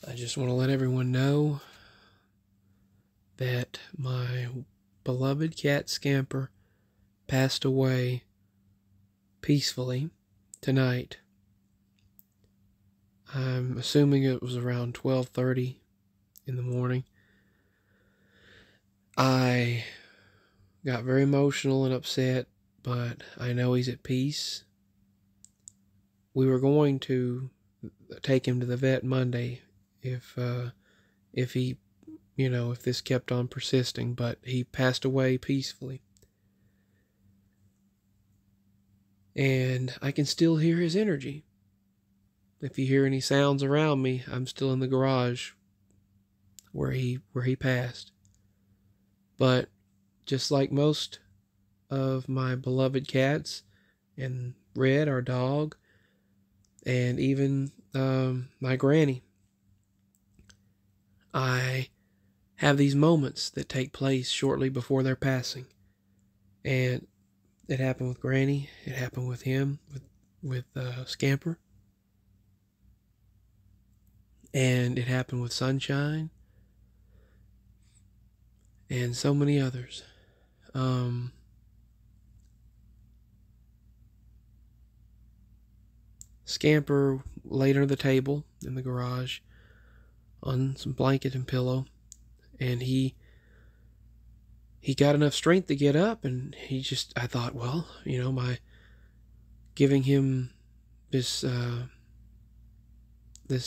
I just want to let everyone know that my beloved cat Scamper passed away peacefully tonight. I'm assuming it was around 12:30 in the morning. I got very emotional and upset, but I know he's at peace. We were going to take him to the vet Monday if he, if this kept on persisting, but he passed away peacefully. And I can still hear his energy. If you hear any sounds around me, I'm still in the garage where he passed. But just like most of my beloved cats, and Red, our dog, and even my granny, I have these moments that take place shortly before their passing. And it happened with Granny. It happened with him, with Scamper. And it happened with Sunshine. And so many others. Scamper laid under the table in the garage on some blanket and pillow. And he got enough strength to get up, and I thought, well, my giving him this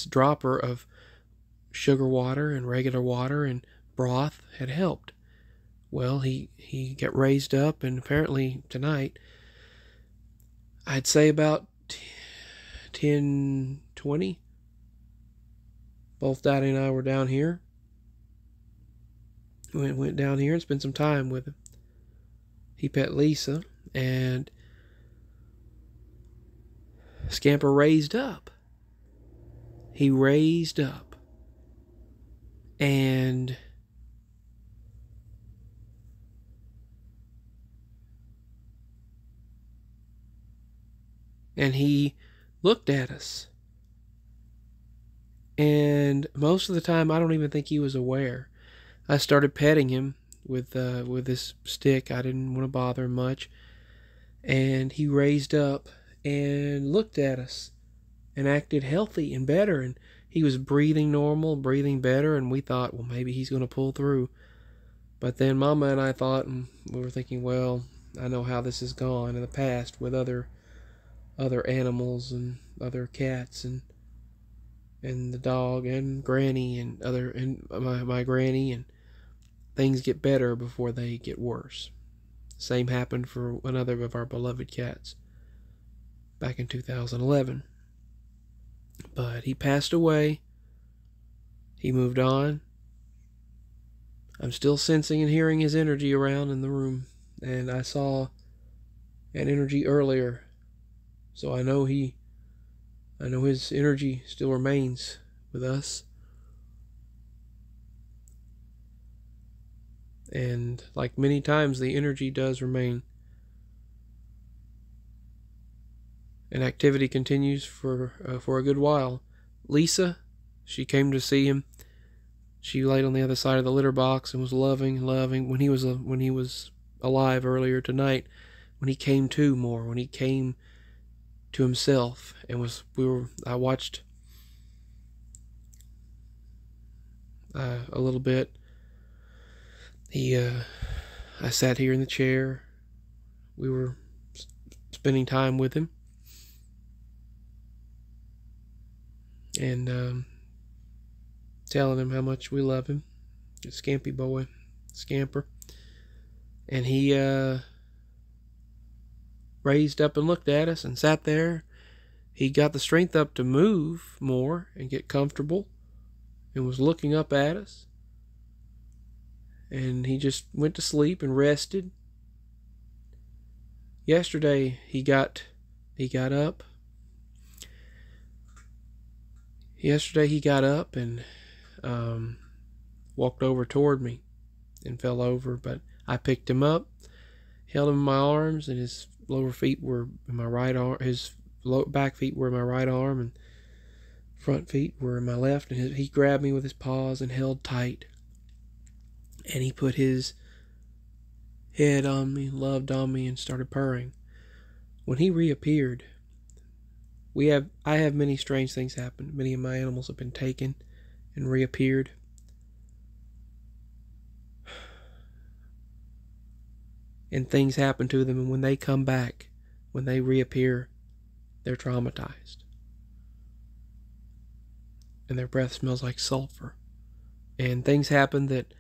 dropper of sugar water and regular water and broth had helped. Well, he got raised up, and apparently tonight, I'd say about 10:20, both Daddy and I were down here. We went down here and spent some time with him. He pet Lisa, and Scamper raised up. He raised up. And he looked at us. And most of the time, I don't even think he was aware. I started petting him with this stick. I didn't want to bother him much. And he raised up and looked at us and acted healthy and better. And he was breathing normal, breathing better. And we thought, well, maybe he's going to pull through. But then Mama and I thought, and we were thinking, well, I know how this has gone in the past with other animals and other cats and the dog and Granny and my Granny, and things get better before they get worse. Same happened for another of our beloved cats back in 2011. But he passed away. He moved on. I'm still sensing and hearing his energy around in the room, and I saw an energy earlier, so I know his energy still remains with us. And like many times, the energy does remain. And activity continues for a good while. Lisa, she came to see him. She laid on the other side of the litter box and was loving when he was alive earlier tonight. When he came to more, when he came to himself, and I watched a little bit. I sat here in the chair. We were spending time with him, and telling him how much we love him, the Scampy boy, Scamper. And he raised up and looked at us and sat there. He got the strength up to move more and get comfortable, and was looking up at us. And he just went to sleep and rested. Yesterday he got up. Yesterday he got up and walked over toward me and fell over, but I picked him up, held him in my arms, and his lower feet were in my right arm. His back feet were in my right arm, and front feet were in my left, and he grabbed me with his paws and held tight. And he put his head on me, loved on me, and started purring. When he reappeared, I have many strange things happen. Many of my animals have been taken and reappeared. And things happen to them, and when they come back, when they reappear, they're traumatized. And their breath smells like sulfur. And things happen that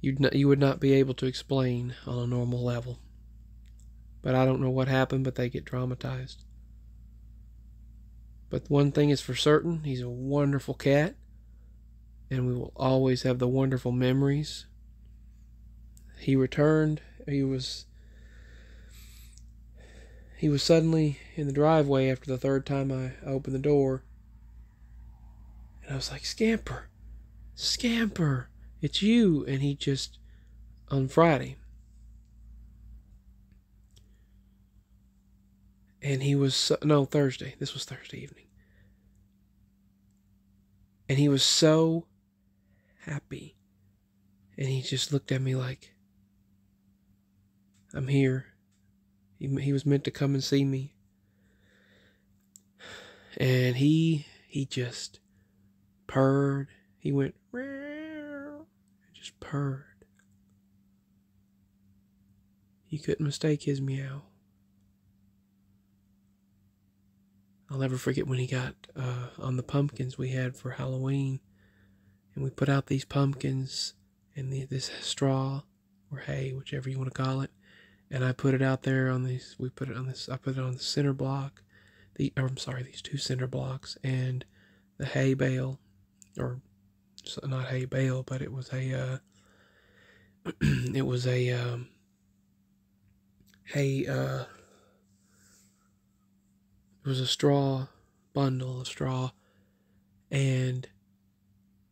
you would not be able to explain on a normal level. But I don't know what happened, but they get traumatized. But one thing is for certain, he's a wonderful cat, and we will always have the wonderful memories. He returned. He was suddenly in the driveway after the third time I opened the door. And I was like, Scamper, Scamper, it's you. And he just, on Friday. And he was, no, Thursday. This was Thursday evening. And he was so happy. And he just looked at me like, I'm here. He was meant to come and see me. And he just purred. He went, and just purred. You couldn't mistake his meow. I'll never forget when he got on the pumpkins we had for Halloween. And we put out these pumpkins and this straw or hay, whichever you want to call it. And I put it out there on these, I put it on the center block. These two center blocks and the hay bale, or not hay bale, but it was a, it was a hay, it was a straw, bundle of straw, and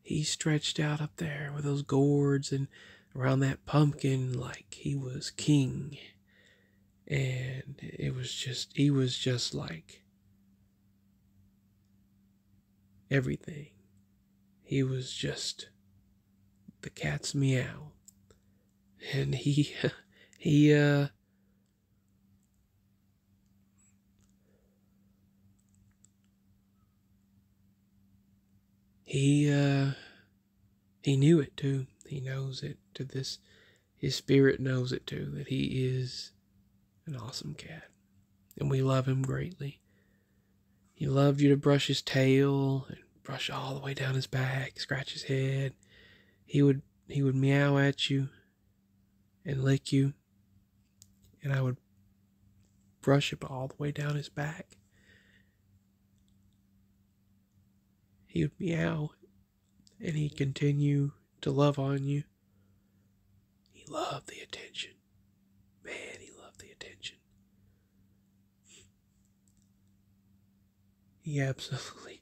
he stretched out up there with those gourds and around that pumpkin like he was king. And he was just like everything. He was just the cat's meow. And he knew it too. He knows it to this. His spirit knows it too, that he is an awesome cat. And we love him greatly. He loved you to brush his tail and brush all the way down his back, scratch his head. He would meow at you and lick you. And I would brush it all the way down his back. He would meow and he'd continue to love on you. He loved the attention. Man, he loved the attention. He absolutely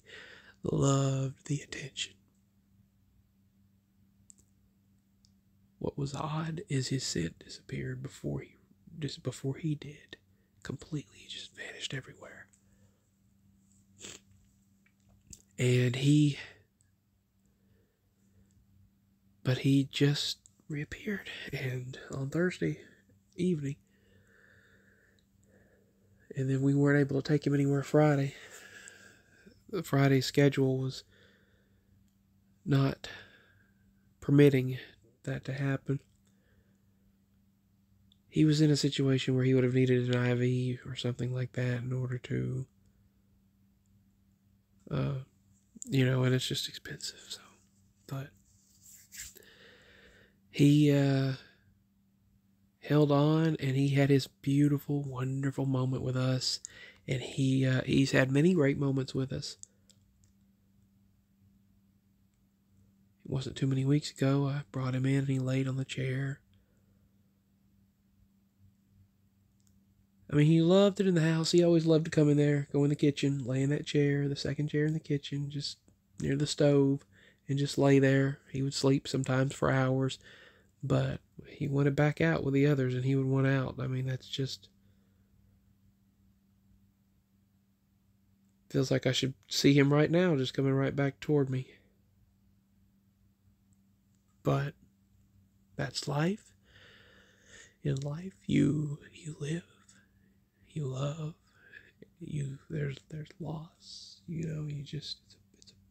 loved the attention. What was odd is his scent disappeared before he did. Completely, he just vanished everywhere. And he just reappeared. And on Thursday evening, and then we weren't able to take him anywhere Friday. The Friday schedule was not permitting that to happen. He was in a situation where he would have needed an IV or something like that in order to, and it's just expensive. So, but he held on, and he had his beautiful, wonderful moment with us, and he's had many great moments with us. It wasn't too many weeks ago. I brought him in, and he laid on the chair. I mean, he loved it in the house. He always loved to come in there, go in the kitchen, lay in that chair, the second chair in the kitchen, just near the stove, and just lay there. He would sleep sometimes for hours, but he wanted back out with the others, and he would want out. I mean, that's just... Feels like I should see him right now, just coming right back toward me. But that's life. In life, you live, you love, there's loss. You know, you just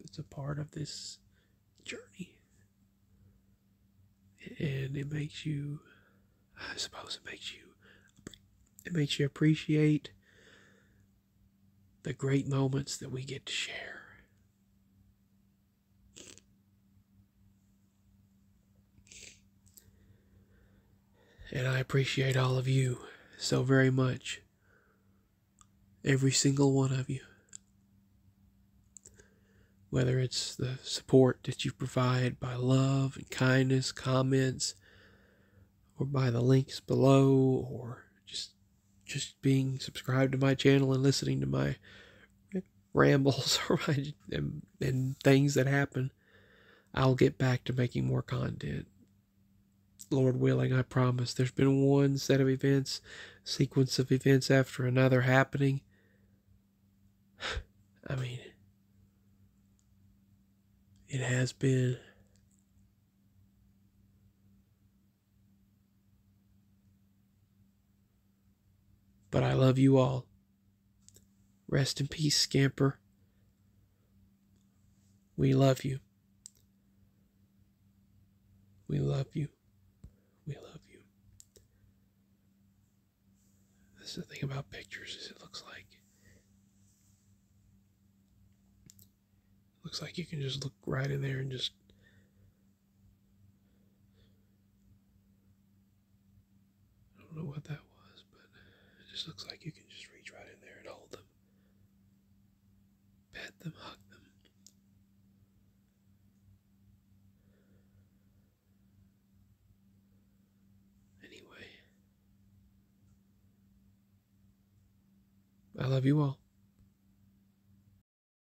it's a part of this journey, and it makes you. I suppose it makes you appreciate the great moments that we get to share. And I appreciate all of you so very much. Every single one of you. Whether it's the support that you provide by love and kindness, comments, or by the links below, or just being subscribed to my channel and listening to my rambles or and things that happen. I'll get back to making more content. Lord willing, I promise. There's been one set of events, sequence of events after another happening. I mean, it has been. But I love you all. Rest in peace, Scamper. We love you. We love you. We love you. That's the thing about pictures is it looks like you can just look right in there and just I don't know what that was, but it just looks like you can just reach right in there and hold them, pet them, hug them. Anyway, I love you all.